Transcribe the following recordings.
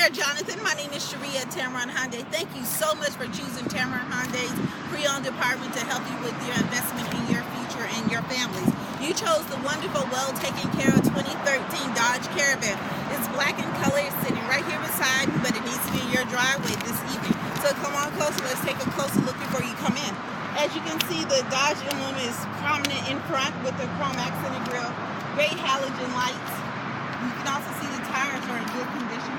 there, Jonathan. My name is Sharia at Tameron Hyundai. Thank you so much for choosing Tameron Hyundai's pre-owned department to help you with your investment in your future and your families. You chose the wonderful, well-taken care of 2013 Dodge Caravan. It's black in color. It's sitting right here beside me, but it needs to be in your driveway this evening. So come on closer. Let's take a closer look before you come in. As you can see, the Dodge emblem is prominent in front with the chrome accented grille, great halogen lights. You can also see the tires are in good condition.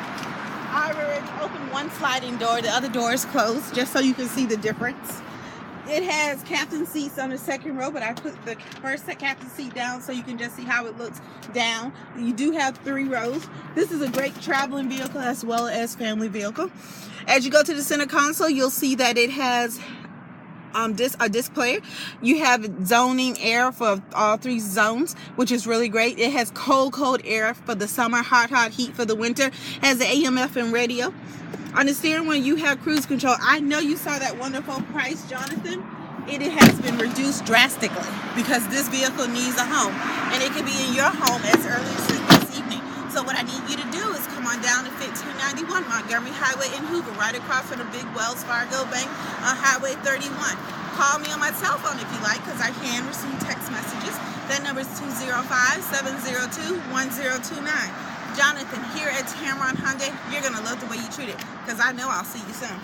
I already opened one sliding door, the other door is closed, just so you can see the difference. It has captain seats on the second row, but I put the first captain seat down so you can just see how it looks down. You do have 3 rows. This is a great traveling vehicle as well as family vehicle. As you go to the center console, you'll see that it has a disc player. You have zoning air for all 3 zones, which is really great. It has cold air for the summer, hot heat for the winter. It has the AM/FM radio. On the steering wheel, you have cruise control. I know you saw that wonderful price, Jonathan. It has been reduced drastically because this vehicle needs a home, and it can be in your home as early as this evening. So what I need you to do is come on down to 1591 Montgomery Highway in Hoover, right across from the big Wells Fargo Bank on Highway 31. Call me on my cell phone if you like, because I can receive text messages. That number is 205-702-1029. Jonathan, here at Tameron Hyundai, you're going to love the way you treat it, because I know I'll see you soon.